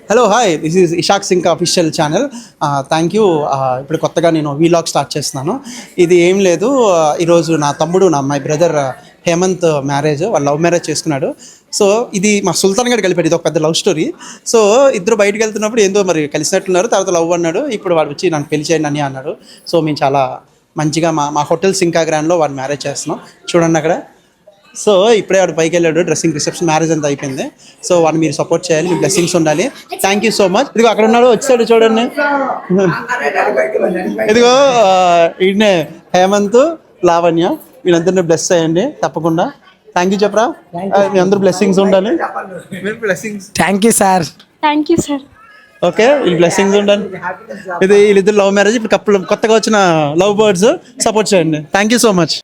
Hello hi, this is Ishaq Singh official channel. Thank you. ఇప్పుడు కొత్తగా నేను వీలాగ్ స్టార్ట్ చేస్తున్నాను. ఇది ఏం లేదు, ఈరోజు నా తమ్ముడు మై బ్రదర్ హేమంత్ మ్యారేజ్, వాళ్ళు లవ్ మ్యారేజ్ చేసుకున్నాడు. సో ఇది మా సుల్తాన్ గారు కలిపాడు, ఇది ఒక పెద్ద లవ్ స్టోరీ. సో ఇద్దరు బయటకు వెళ్తున్నప్పుడు ఏందో మరి కలిసినట్లున్నారు, తర్వాత లవ్ అన్నాడు. ఇప్పుడు వాడు వచ్చి నన్ను పెళ్లి చేయండి అని అన్నాడు. సో మేము చాలా మంచిగా మా హోటల్ సింకా గ్రాండ్లో వాడు మ్యారేజ్ చేస్తున్నాం. చూడండి అక్కడ. సో ఇప్పుడే వాడు పైకి వెళ్ళాడు, డ్రెస్సింగ్ రిసెప్షన్ మ్యారేజ్ అంతా అయిపోయింది. సో వాడిని మీరు సపోర్ట్ చేయాలి, మీ బ్లెస్సింగ్స్ ఉండాలి. Thank you so much. ఇదిగో అక్కడ ఉన్నాడు, వచ్చాడు చూడండి. ఇదిగో ఈయనే హేమంత్, లావణ్య, వీళ్ళందరినీ బ్లెస్ చేయండి తప్పకుండా. థ్యాంక్ యూ చెప్పరా, మీ అందరూ బ్లెస్సింగ్స్ ఉండాలి. Thank you sir. Thank you sir. Okay, వీళ్ళు బ్లెస్సింగ్స్ ఉండాలి. ఇది వీళ్ళిద్దరు లవ్ మ్యారేజ్, ఇప్పుడు కప్పులు కొత్తగా వచ్చిన లవ్ బర్డ్స్, సపోర్ట్ చేయండి. Thank you so much.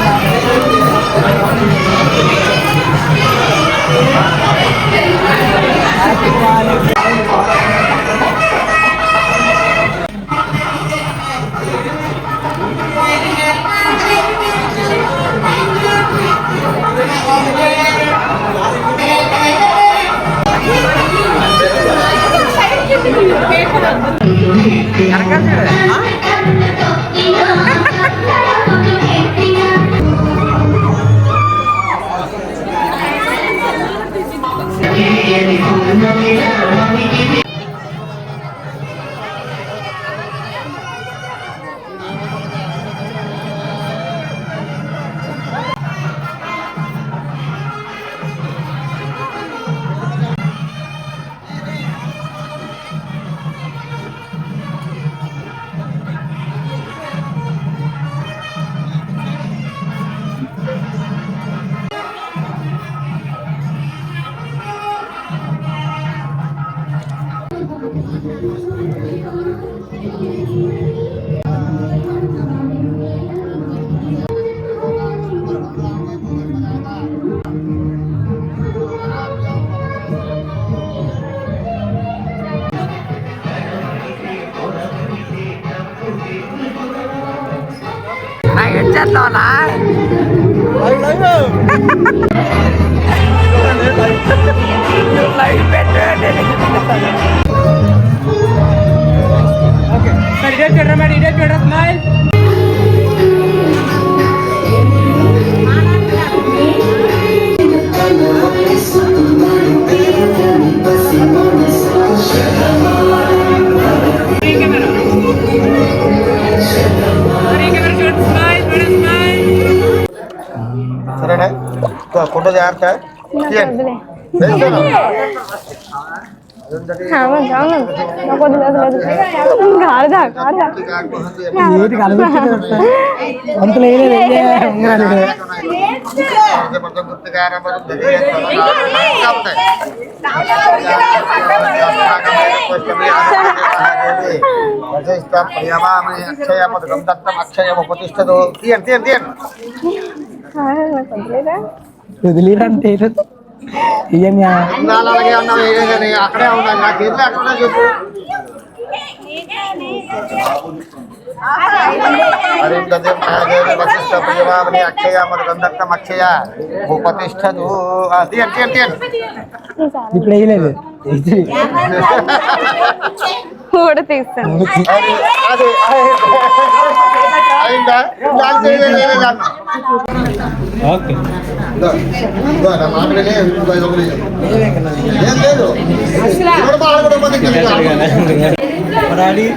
సరేనా, ఫోటో జాగ్రత్త. అక్షయమతిష్టదు. తీయండి తీయండి తీయండి. వదిలేరంటే అలాగే ఉన్నావు, అక్కడే ఉన్నాను, నాకు ఏదో అక్కడ చెప్పు. వశిష్ట ప్రియమామని అక్షయ మధుగంధత్తం అక్షయ ఉపతిష్టదు. తీయండి తీయండి తీయండి. ఇప్పుడు వేయలేదు కూడా తీస్తాను. ఓకే, మడాడి మడాడి.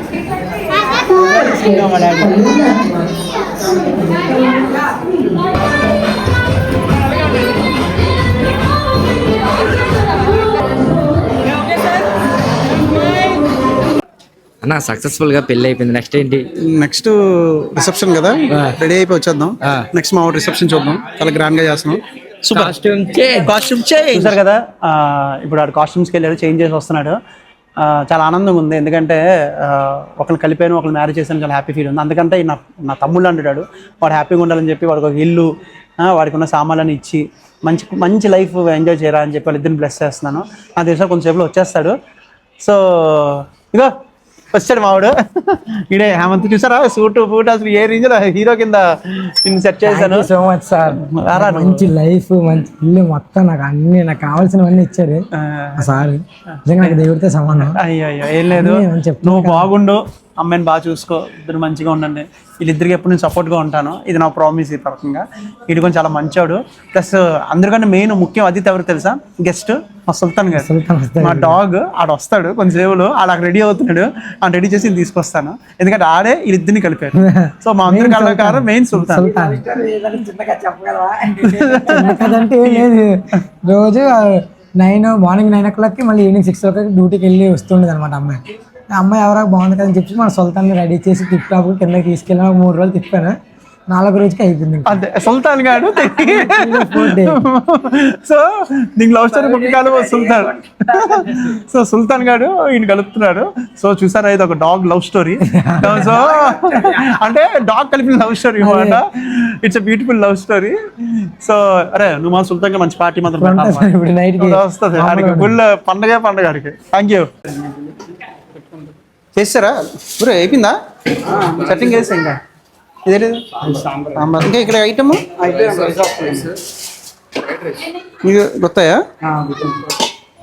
అన్న సక్సెస్ఫుల్ గా పెళ్లి అయిపోయింది. నెక్స్ట్ ఏంటి? నెక్స్ట్ రిసెప్షన్ కదా, రెడీ అయిపోయి వచ్చేద్దాం. నెక్స్ట్ మా రిసెప్షన్ చూద్దాం, చాలా గ్రాండ్ గా చేస్తున్నాం. కాస్ట్యూమ్ చూసారు కదా, ఇప్పుడు ఆడు కాస్ట్యూమ్స్కి వెళ్ళాడు, చేంజ్ చేసి వస్తున్నాడు. చాలా ఆనందంగా ఉంది, ఎందుకంటే ఒకళ్ళు కలిపాను, ఒకళ్ళు మ్యారేజ్ చేశాను, చాలా హ్యాపీ ఫీల్ ఉంది. అందుకంటే నా తమ్ముళ్ళు అంటాడు, వాడు హ్యాపీగా ఉండాలని చెప్పి వాడికి ఒక ఇల్లు, వాడికి ఉన్న సామాన్లను ఇచ్చి మంచి లైఫ్ ఎంజాయ్ చేయరా అని చెప్పి వాళ్ళిద్దరిని బ్లెస్ చేస్తున్నాను. నాకు తెలిసిన కొంచెంసేపులో వచ్చేస్తాడు. సో ఇగో వచ్చాడు మావాడు. ఇడే హేమంత్ చూసారా సూట్ బూట్ అసలు ఏ రేంజ్ లో హీరో కింద నేను సెట్ చేశాను. సో మచ్ సార్, మంచి లైఫ్, మంచి ఇల్లు, మొత్తం నాకు అన్ని నాకు కావాల్సినవన్నీ ఇచ్చారు సార్. నిజంగా నాకు దేవుడితో సమానం. అయ్యో ఏం లేదు, నువ్వు బాగుండు, అమ్మాయిని బాగా చూసుకో, ఇద్దరు మంచిగా ఉండండి. వీళ్ళిద్దరికి ఎప్పుడు నేను సపోర్ట్గా ఉంటాను. ఇది నా ప్రామిస్. ఈ రకంగా వీడు కొంచెం చాలా మంచోడు. ప్లస్ అందరికంటే మెయిన్ ముఖ్యం అతిథి ఎవరు తెలుసా? గెస్ట్ మా సుల్తాన్ గారు, మా డాగ్. ఆడ వస్తాడు కొంచెంసేపులో, ఆడ రెడీ అవుతున్నాడు. ఆ రెడీ చేసి తీసుకొస్తాను, ఎందుకంటే ఆడే వీళ్ళిద్దరిని కలిపారు. సో మా అందరి కళాకారు మెయిన్ సుల్తాన్. అంటే లేదు, రోజు మార్నింగ్ 9 o'clock మళ్ళీ ఈవినింగ్ 6 o'clock డ్యూటీకి వెళ్ళి వస్తుండేది అనమాట అమ్మాయి. అమ్మాయి ఎవరో బాగుంది కదని చెప్పి మన సుల్తాన్ని రెడీ చేసి టిప్ టాప్ కిందకి తీసుకెళ్ళి 3 రోజులు తిప్పాను. 4వ రోజుకి అయిపోయింది అంతే. సుల్తాన్ గారు సో నీకు లవ్ స్టోరీ పుట్టకాలు సుల్తాన్. సో సుల్తాన్ గారు ఈయన కలుపుతున్నాడు. సో చూసారా, ఇది ఒక డాగ్ లవ్ స్టోరీ. సో అంటే డాగ్ కలిపిన లవ్ స్టోరీ అనమాట. It's a beautiful love story. So అరే నువ్వు మా సుల్తాన్ గా మంచి పార్టీ మాత్రం వస్తుంది. ఆయనకి ఫుల్ పండగ ఆడికి. Thank you. చేస్తారా బ్రో? అయిపోయిందా సెట్టింగ్? చేస్తా ఇంకా ఇదే లేదు ఇంకా ఇక్కడ ఐటమ్ మీకు గుర్తాయా?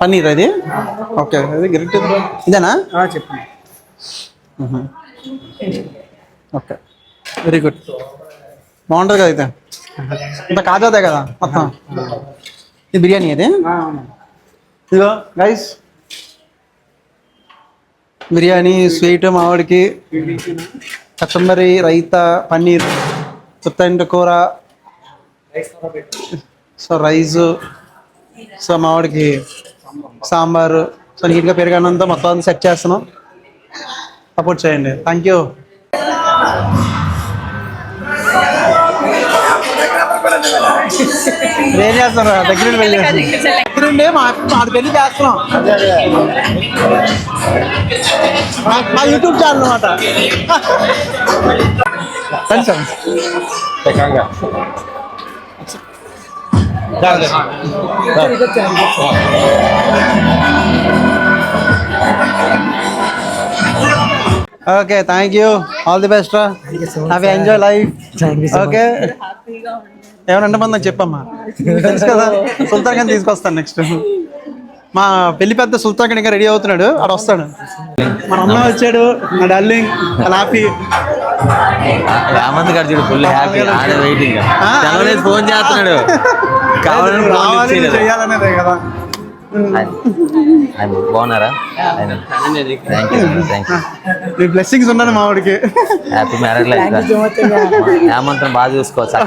పన్నీర్ అది. ఓకే, అది గ్రేట్. ఇదేనా? చెప్పండి. Okay, very good. బాగుంటుంది కదా అయితే. ఇంత కాజాదే కదా మొత్తం. ఇది బిర్యానీ అది. ఇదిగో గైస్, బిర్యానీ, స్వీట్ మావాడికి, కచంబరి, రైతా, పన్నీర్, కొత్త కూర, సో రైసు, సో మావాడికి సాంబారు, సో నీట్గా పెరిగానంతా మొత్తం అంతా సెట్ చేస్తున్నాం. సపోర్ట్ చేయండి. Thank you. ఏం చేస్తున్నారు? దగ్గర పెళ్లి దగ్గరుండి మాది పెళ్లి చేస్తున్నాం. మా యూట్యూబ్ ఛానల్ అనమాట. Okay, thank you. All the best రా. Have enjoy life. ఓకే, ఏమైనా అంటే నాకు చెప్పమ్మా, తెలుసు కదా. సుల్తాన్ గారిని తీసుకొస్తాను నెక్స్ట్. మా పెళ్లి పెద్ద సుల్తాన్ గారు ఇంకా రెడీ అవుతున్నాడు, ఆడ వస్తాడు. మన అమ్మ వచ్చాడు, మా డార్లింగ్ హ్యాపీ. హేమంత్ గారు చూడు ఫుల్ హ్యాపీ. వెయిటింగ్, ఫోన్ చేస్తున్నాడు. కావాలని చేయాలనేదే కదా. బాగున్నారా? మీ బ్లెస్సింగ్స్ ఉన్నాను మా వాడికి. Happy marriage life. హేమంత్ బాగా చూసుకోవచ్చు.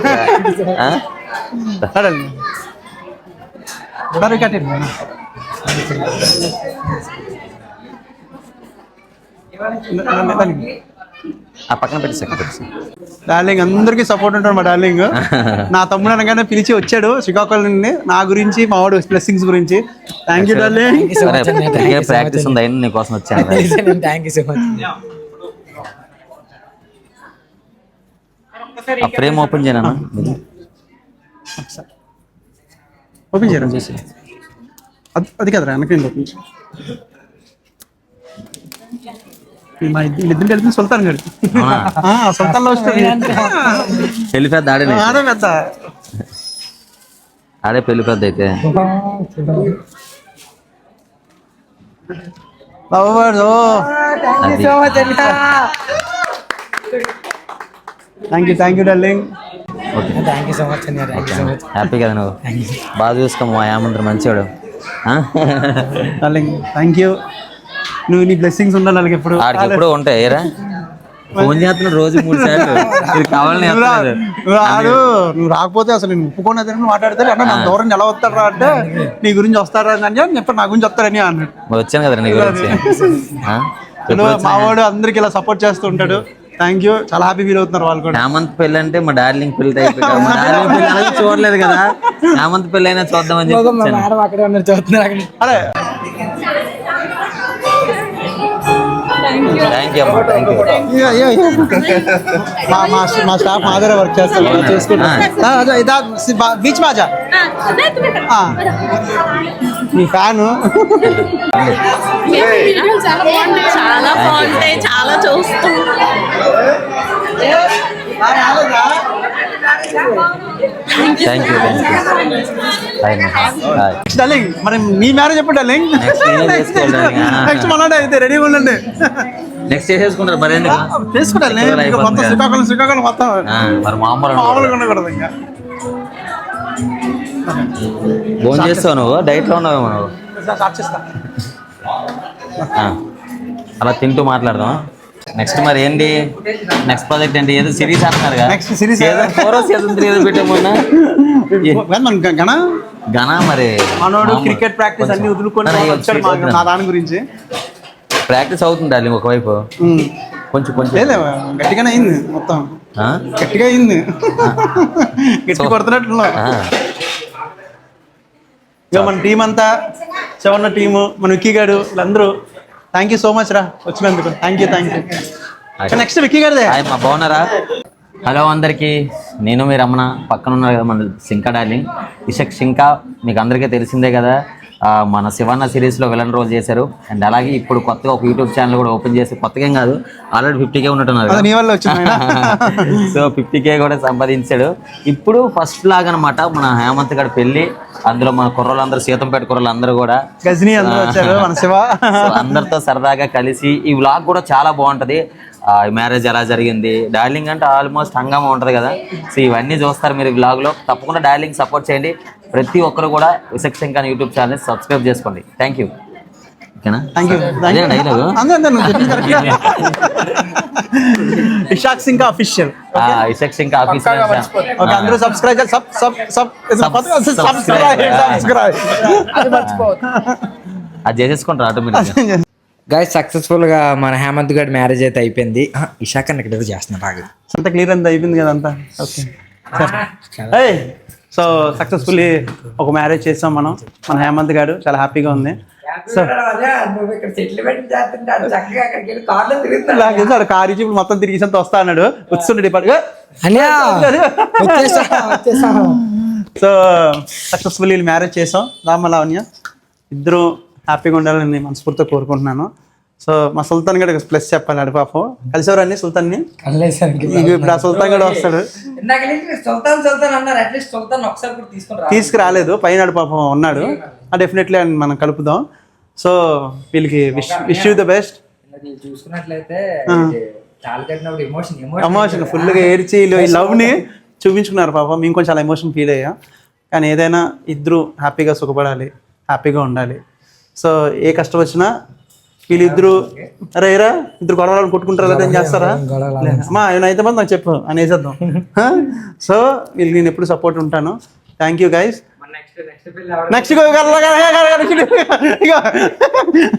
పక్కన పెట్టి డార్లింగ్ అందరికీ సపోర్ట్ ఉంటాడు మా డార్లింగ్. నా తమ్ముడు అనగానే పిలిచి వచ్చాడు శ్రీకాకుళం నుండి, నా గురించి మా వాడు బ్లెస్సింగ్స్ గురించి. Thank you darling. ప్రాక్టీస్ ఉంది, అయినా నీకోసం వచ్చాను. ఫ్రేమ్ ఓపెన్ చేయనా? ఓపెన్ చేయరా? అది కదరా వెనక ఓపెన్. మా ఇద్దరు కలిపి సుల్తాన్ గారు. సుల్తాన్ లో పెళ్లి పెద్ద ఆడే పెద్ద ఆడే పెళ్లి పెద్ద అయితే. Thank you darling. హ్యాపీ కదా నువ్వు? బాగా చూసుకోమా, ఏమంటారు మంచివాడు. Darling thank you. నువ్వు నీ బ్లెస్సింగ్స్ ఉండాలి వాళ్ళకి ఎప్పుడు. ఎప్పుడు ఉంటాయి ఏరా? ఫోన్ చేస్తున్నాడు రోజు 3 సార్లు. కావాలని నువ్వు రాకపోతే అసలు నేను ఒప్పుకోనే మాట్లాడతాను అన్న. నా దూరం ఎలా వస్తారా అంటే నీ గురించి వస్తారా అని చెప్పి నా గురించి వస్తారని అన్నాడు. వచ్చాను కదా నీ గురించి. మా వాడు అందరికి ఇలా సపోర్ట్ చేస్తూ ఉంటాడు. Thank you. చాలా హ్యాపీ ఫీల్ అవుతున్నారు వాళ్ళు కూడా. హేమంత్ పెళ్ళి అంటే మా డార్లింగ్ పెళ్లి టైప్. మా డార్లింగ్ పెళ్లి అలాగే చూడలేదు కదా, హేమంత్ పెళ్ళి అయినా చూద్దామని చెప్పి. అరే థ్యాంక్ యూ అమ్మా. Thank you. మా స్టాఫ్ మా దగ్గర వర్క్ చేస్తారు, చూసుకుంటాం. బీచ్ బాజా మీ ఫ్యాను. చాలా బాగుంటాయి, చాలా చూస్తాం. థ్యాంక్ యూ డార్లింగ్ మరి మీ మ్యారేజ్ ఎప్పుడు డార్లింగ్? నెక్స్ట్ మనడే అయితే రెడీగా ఉండండి. నెక్స్ట్ చేసేసుకుంటారు మరి ఎందుకు చేసుకుంటాను మొత్తం శ్రీకాకుళం మొత్తం మరి మామూలుగా ఉండకూడదు ఇంకా. ఫోన్ చేస్తావు నువ్వు, డైట్లో ఉన్నావేమో నువ్వు. స్టార్ట్ చేస్తా. అలా తింటూ మాట్లాడదాం. నెక్స్ట్ మరి ఏంటి నెక్స్ట్ ప్రాజెక్ట్ ఏంటి? ఏదో సిరీస్ అంటున్నారు కదా, నెక్స్ట్ సిరీస్ సీజన్ 4 సీజన్ 3 ఏదో పెట్టామన్నా ఘన మరి మనోడు క్రికెట్ ప్రాక్టీస్ అన్ని వదులుకొని వచ్చాడు నా దాని గురించి. ప్రాక్టీస్ అవుతుంది డార్లింగ్ ఒకవైపు, కొంచెం కొంచెం లేదు గట్టిగానే అయింది, మొత్తం గట్టిగా అయింది, గట్టి కొడుతున్నట్లు. ఇక మన టీం అంతా చవన్న టీము, మన విక్కీ గారు వీళ్ళందరూ థ్యాంక్ యూ సో మచ్ రా వచ్చినందుకు. Thank you. నెక్స్ట్ విక్కీ గారిదే. మా బాగున్నారా? హలో అందరికీ, నేను మీ రమణ. పక్కన ఉన్నారు కదా మన సింకా డార్లింగ్, ఇషక్ సింకా. మీకు అందరికీ తెలిసిందే కదా, మన శివన్న సిరీస్లో విలన్ రోల్ చేశారు. అండ్ అలాగే ఇప్పుడు కొత్తగా ఒక యూట్యూబ్ ఛానల్ కూడా ఓపెన్ చేసి, కొత్తగా ఏం కాదు ఆల్రెడీ 50K ఉన్నట్టున్నారు, సో 50K కూడా సంపాదించాడు. ఇప్పుడు ఫస్ట్ లాగ్ అనమాట మన హేమంత్ గారి పెళ్లి. అందులో మన కుర్రోళ్ళందరూ, సీతంపేట కుర్రోళ్ళందరూ కూడా గజనీ అందరూ వచ్చారు, మన శివ అందరితో సరదాగా కలిసి ఈ వ్లాగ్ కూడా చాలా బాగుంటది. మ్యారేజ్ ఎలా జరిగింది, డార్లింగ్ అంటే ఆల్మోస్ట్ హంగామా ఉంటుంది కదా, సో ఇవన్నీ చూస్తారు మీరు వ్లాగ్లో. తప్పకుండా డార్లింగ్ సపోర్ట్ చేయండి. ప్రతి ఒక్కరు కూడా Ishak Sinka YouTube channel subscribe చేసుకోండి. Thank you. ఓకేనా? Ishak Sinka official, Ishak Sinka official. అందరూ సబ్స్క్రైబ్ అది చేసేసుకుంటారు ఆటోమేటిక్గా. గైస్ సక్సెస్ఫుల్గా మన హేమంత్ గడ్ మ్యారేజ్ అయితే అయిపోయింది. ఇషాక్ అన్న ఇక్కడ చేస్తున్నా బాగా అంతా క్లియర్ అంతా అయిపోయింది కదా అంతా. ఓకే సో సక్సెస్ఫుల్లీ ఒక మ్యారేజ్ చేసాం మనం, మన హేమంత్ గారు. చాలా హ్యాపీగా ఉంది. సో కారు ఇచ్చి మొత్తం తిరిగి వస్తా అన్నాడు, వస్తుండే పాటుగా. సో సక్సెస్ఫుల్లీ మ్యారేజ్ చేసాం రామలావణ్య. ఇద్దరు హ్యాపీగా ఉండాలని మనస్ఫూర్తిగా కోరుకుంటున్నాను. సో మా సుల్తాన్ గడ ప్లస్ చెప్పాలి, అడి పాపం కలిసేవారండి సుల్తాన్ని. ఇప్పుడు ఆ సుల్తాన్ గడ వస్తాడు, తీసుకురాలేదు పైన పాపం ఉన్నాడు. డెఫినెట్లీ మనం కలుపుదాం. సో వీళ్ళకి విష్ యూ ద బెస్ట్. చూసుకున్నట్లయితే ఎమోషన్ ఫుల్గా ఏడ్చి ఈ లవ్ ని చూపించుకున్నారు పాపం. మేము కొంచెం చాలా ఎమోషన్ ఫీల్ అయ్యాం. కానీ ఏదైనా ఇద్దరు హ్యాపీగా సుఖపడాలి, హ్యాపీగా ఉండాలి. సో ఏ కష్టం వచ్చినా వీళ్ళిద్దరు రేరా ఇద్దరు గొడవలను కొట్టుకుంటారా లేదా ఏం చేస్తారా అమ్మా ఏమైనా అయితే నాకు చెప్పు అనేసేద్దాం. సో వీళ్ళకి నేను ఎప్పుడు సపోర్ట్ ఉంటాను. Thank you guys.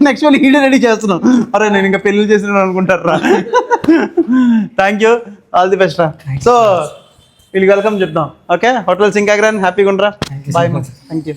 నెక్స్ట్ వాళ్ళు ఈడే రెడీ చేస్తున్నాం. అరే నేను ఇంకా పెళ్లి చేసిన అనుకుంటారా. Thank you, all the best రా. సో వీళ్ళకి వెల్కమ్ చెప్దాం. ఓకే, హోటల్ సింకా గ్రాండ్ హ్యాపీగా ఉండరా. బాయ్. Thank you.